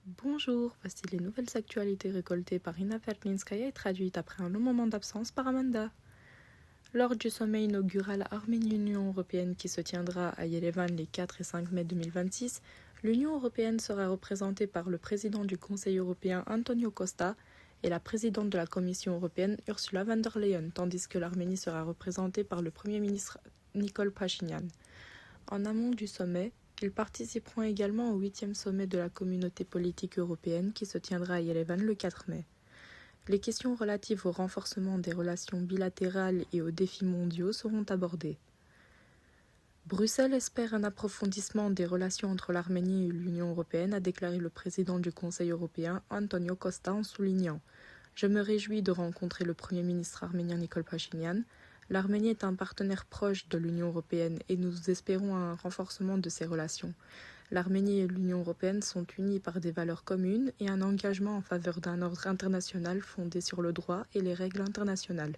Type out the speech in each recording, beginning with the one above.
Bonjour, voici les nouvelles actualités récoltées par Ina Verlinskaya et traduites après un long moment d'absence par Amanda. Lors du sommet inaugural Arménie-Union européenne qui se tiendra à Yerevan les 4 et 5 mai 2026, l'Union européenne sera représentée par le président du Conseil européen Antonio Costa et la présidente de la Commission européenne Ursula von der Leyen, tandis que l'Arménie sera représentée par le Premier ministre Nikol Pachinian. En amont du sommet, ils participeront également au 8e sommet de la Communauté politique européenne qui se tiendra à Yerevan le 4 mai. Les questions relatives au renforcement des relations bilatérales et aux défis mondiaux seront abordées. Bruxelles espère un approfondissement des relations entre l'Arménie et l'Union européenne, a déclaré le président du Conseil européen Antonio Costa en soulignant « Je me réjouis de rencontrer le Premier ministre arménien Nikol Pachinian. L'Arménie est un partenaire proche de l'Union européenne et nous espérons un renforcement de ces relations. L'Arménie et l'Union européenne sont unies par des valeurs communes et un engagement en faveur d'un ordre international fondé sur le droit et les règles internationales. »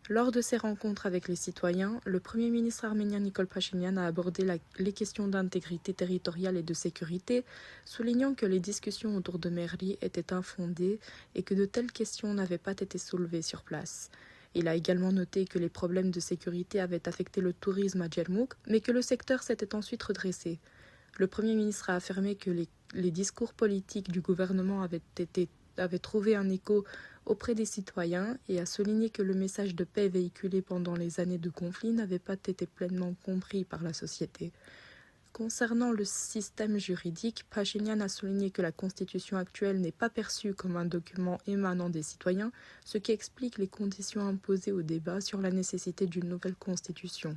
Lors de ses rencontres avec les citoyens, le Premier ministre arménien Nikol Pachinian a abordé les questions d'intégrité territoriale et de sécurité, soulignant que les discussions autour de Merli étaient infondées et que de telles questions n'avaient pas été soulevées sur place. Il a également noté que les problèmes de sécurité avaient affecté le tourisme à Djermouk, mais que le secteur s'était ensuite redressé. Le Premier ministre a affirmé que les discours politiques du gouvernement avaient trouvé un écho auprès des citoyens et a souligné que le message de paix véhiculé pendant les années de conflit n'avait pas été pleinement compris par la société. Concernant le système juridique, Pachinian a souligné que la constitution actuelle n'est pas perçue comme un document émanant des citoyens, ce qui explique les conditions imposées au débat sur la nécessité d'une nouvelle constitution.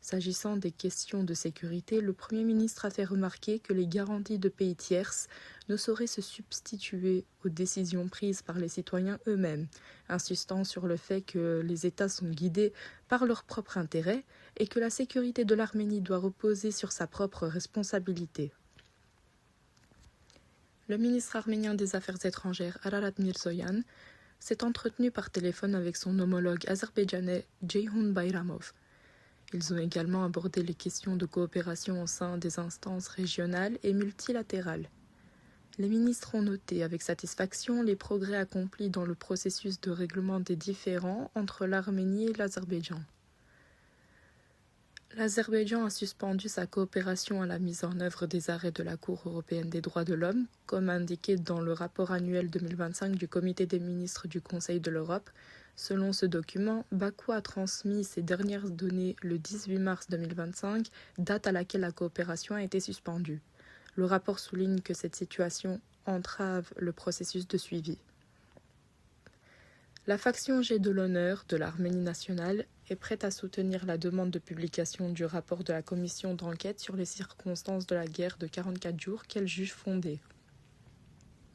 S'agissant des questions de sécurité, le Premier ministre a fait remarquer que les garanties de pays tierces ne sauraient se substituer aux décisions prises par les citoyens eux-mêmes, insistant sur le fait que les États sont guidés par leur propre intérêt et que la sécurité de l'Arménie doit reposer sur sa propre responsabilité. Le ministre arménien des Affaires étrangères, Ararat Mirzoyan, s'est entretenu par téléphone avec son homologue azerbaïdjanais Ceyhun Bayramov. Ils ont également abordé les questions de coopération au sein des instances régionales et multilatérales. Les ministres ont noté avec satisfaction les progrès accomplis dans le processus de règlement des différends entre l'Arménie et l'Azerbaïdjan. L'Azerbaïdjan a suspendu sa coopération à la mise en œuvre des arrêts de la Cour européenne des droits de l'homme, comme indiqué dans le rapport annuel 2025 du Comité des ministres du Conseil de l'Europe. Selon ce document, Bakou a transmis ses dernières données le 18 mars 2025, date à laquelle la coopération a été suspendue. Le rapport souligne que cette situation entrave le processus de suivi. La faction G de l'honneur de l'Arménie nationale est prête à soutenir la demande de publication du rapport de la commission d'enquête sur les circonstances de la guerre de 44 jours qu'elle juge fondée.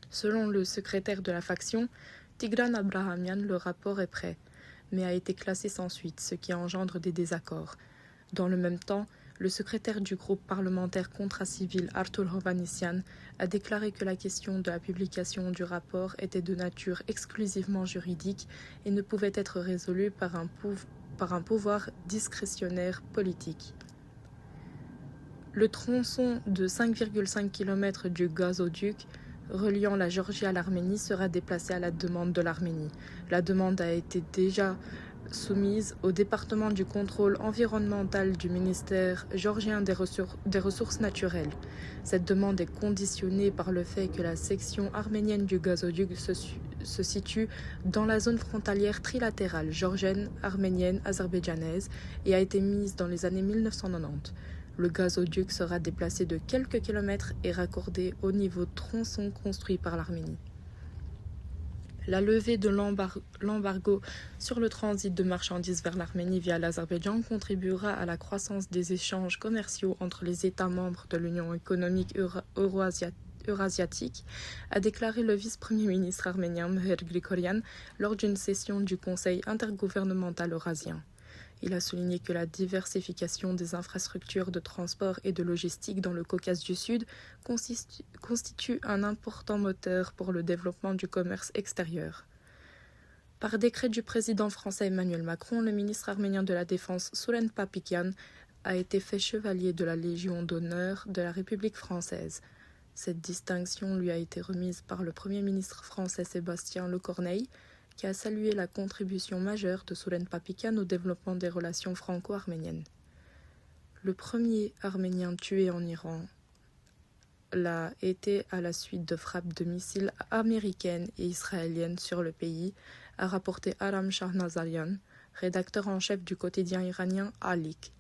Selon le secrétaire de la faction, Tigran Abrahamian, le rapport est prêt, mais a été classé sans suite, ce qui engendre des désaccords. Dans le même temps, le secrétaire du groupe parlementaire Contra-Civil, Artur Hovhannisyan, a déclaré que la question de la publication du rapport était de nature exclusivement juridique et ne pouvait être résolue par un pouvoir discrétionnaire politique. Le tronçon de 5,5 km du gazoduc reliant la Géorgie à l'Arménie sera déplacé à la demande de l'Arménie. La demande a été déjà soumise au département du contrôle environnemental du ministère géorgien des ressources naturelles. Cette demande est conditionnée par le fait que la section arménienne du gazoduc se situe dans la zone frontalière trilatérale géorgienne, arménienne, azerbaïdjanaise et a été mise dans les années 1990. Le gazoduc sera déplacé de quelques kilomètres et raccordé au niveau tronçon construit par l'Arménie. La levée de l'embargo sur le transit de marchandises vers l'Arménie via l'Azerbaïdjan contribuera à la croissance des échanges commerciaux entre les États membres de l'Union économique eurasiatique, a déclaré le vice-premier ministre arménien Meher Grigoryan lors d'une session du Conseil intergouvernemental eurasien. Il a souligné que la diversification des infrastructures de transport et de logistique dans le Caucase du Sud constitue un important moteur pour le développement du commerce extérieur. Par décret du président français Emmanuel Macron, le ministre arménien de la Défense Soulen Papikian a été fait chevalier de la Légion d'honneur de la République française. Cette distinction lui a été remise par le Premier ministre français Sébastien Lecorneille, qui a salué la contribution majeure de Souren Papikian au développement des relations franco-arméniennes. Le premier Arménien tué en Iran l'a été à la suite de frappes de missiles américaines et israéliennes sur le pays, a rapporté Aram Shahnazarian, rédacteur en chef du quotidien iranien Alik.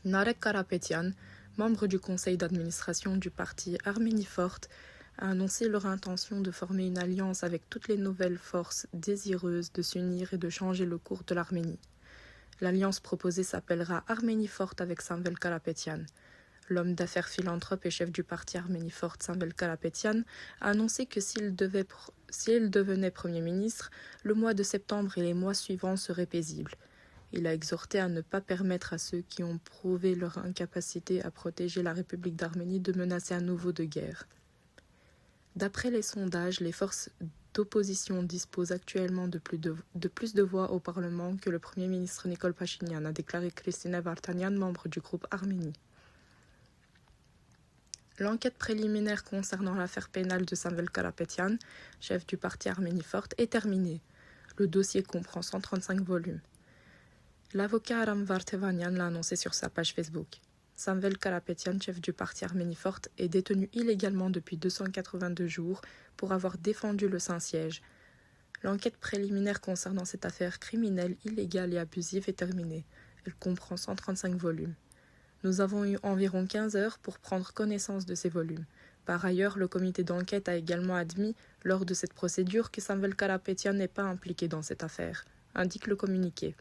Narek Karapetyan, membre du conseil d'administration du parti Arménie Forte, a annoncé leur intention de former une alliance avec toutes les nouvelles forces désireuses de s'unir et de changer le cours de l'Arménie. L'alliance proposée s'appellera Arménie Forte avec Samvel Karapetyan. L'homme d'affaires philanthrope et chef du parti Arménie Forte, Samvel Karapetyan, a annoncé que s'il devenait Premier ministre, le mois de septembre et les mois suivants seraient paisibles. Il a exhorté à ne pas permettre à ceux qui ont prouvé leur incapacité à protéger la République d'Arménie de menacer à nouveau de guerre. D'après les sondages, les forces d'opposition disposent actuellement de plus de voix au Parlement que le Premier ministre Nicole Pachinian, a déclaré Kristina Vartanian, membre du groupe Arménie. L'enquête préliminaire concernant l'affaire pénale de Samvel Karapetyan, chef du parti Arménie Forte, est terminée. Le dossier comprend 135 volumes. L'avocat Aram Vartevanian l'a annoncé sur sa page Facebook. Samvel Karapetyan, chef du parti Arménie Forte, est détenu illégalement depuis 282 jours pour avoir défendu le Saint-Siège. L'enquête préliminaire concernant cette affaire criminelle, illégale et abusive est terminée. Elle comprend 135 volumes. Nous avons eu environ 15 heures pour prendre connaissance de ces volumes. Par ailleurs, le comité d'enquête a également admis, lors de cette procédure, que Samvel Karapetyan n'est pas impliqué dans cette affaire, indique le communiqué.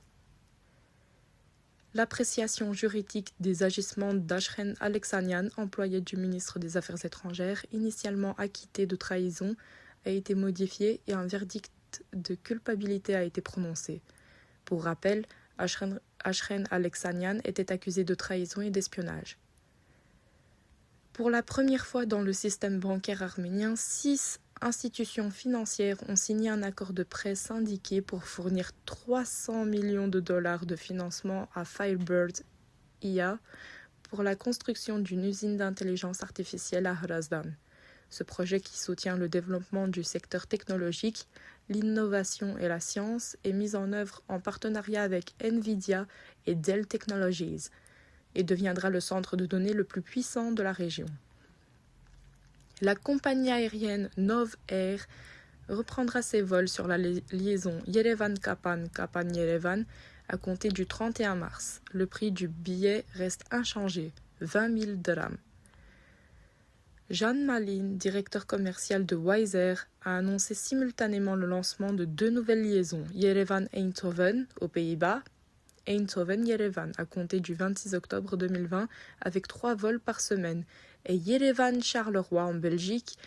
L'appréciation juridique des agissements d'Ashren Alexanian, employé du ministre des Affaires étrangères, initialement acquitté de trahison, a été modifiée et un verdict de culpabilité a été prononcé. Pour rappel, Ashren Alexanian était accusé de trahison et d'espionnage. Pour la première fois dans le système bancaire arménien, 6 institutions financières ont signé un accord de prêt syndiqué pour fournir 300 millions de dollars de financement à Firebird IA pour la construction d'une usine d'intelligence artificielle à Hrazdan. Ce projet, qui soutient le développement du secteur technologique, l'innovation et la science, est mis en œuvre en partenariat avec NVIDIA et Dell Technologies et deviendra le centre de données le plus puissant de la région. La compagnie aérienne Nov Air reprendra ses vols sur la liaison Yerevan-Kapan, Kapan-Yerevan à compter du 31 mars. Le prix du billet reste inchangé, 20 000 dirhams. Jeanne Malin, directeur commercial de Wizz Air, a annoncé simultanément le lancement de 2 nouvelles liaisons, Yerevan-Eindhoven aux Pays-Bas, Eindhoven-Yerevan à compter du 26 octobre 2020 avec 3 vols par semaine, et Yerevan-Charleroi en Belgique,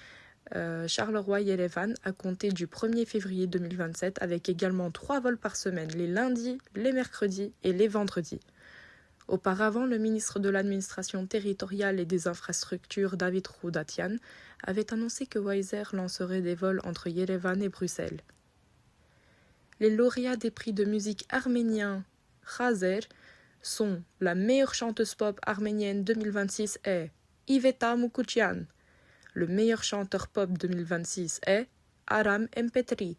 Charleroi-Yerevan à compter du 1er février 2027 avec également 3 vols par semaine, les lundis, les mercredis et les vendredis. Auparavant, le ministre de l'administration territoriale et des infrastructures, David Roudatian, avait annoncé que Wizz Air lancerait des vols entre Yerevan et Bruxelles. Les lauréats des prix de musique arméniens Khazer sont la meilleure chanteuse pop arménienne 2026 est Iveta Mukouchian. Le meilleur chanteur pop 2026 est Aram Empetri.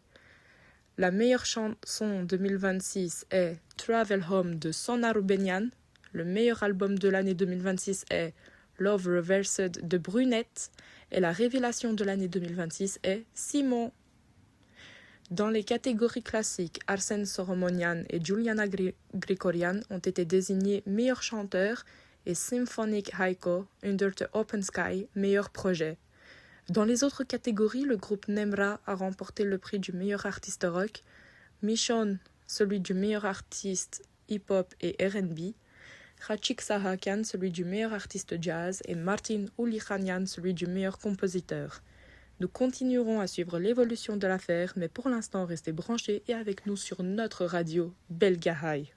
La meilleure chanson 2026 est Travel Home de Sona Rubenian. Le meilleur album de l'année 2026 est Love Reversed de Brunette. Et la révélation de l'année 2026 est Simon. Dans les catégories classiques, Arsène Soromonian et Juliana Grigorian ont été désignés meilleurs chanteurs et Symphonic Haiko, Under the Open Sky, meilleur projet. Dans les autres catégories, le groupe Nemra a remporté le prix du meilleur artiste rock, Michon, celui du meilleur artiste hip-hop et R&B, Khachik Sahakan, celui du meilleur artiste jazz, et Martin Oulikhanian, celui du meilleur compositeur. Nous continuerons à suivre l'évolution de l'affaire, mais pour l'instant, restez branchés et avec nous sur notre radio Belgahai.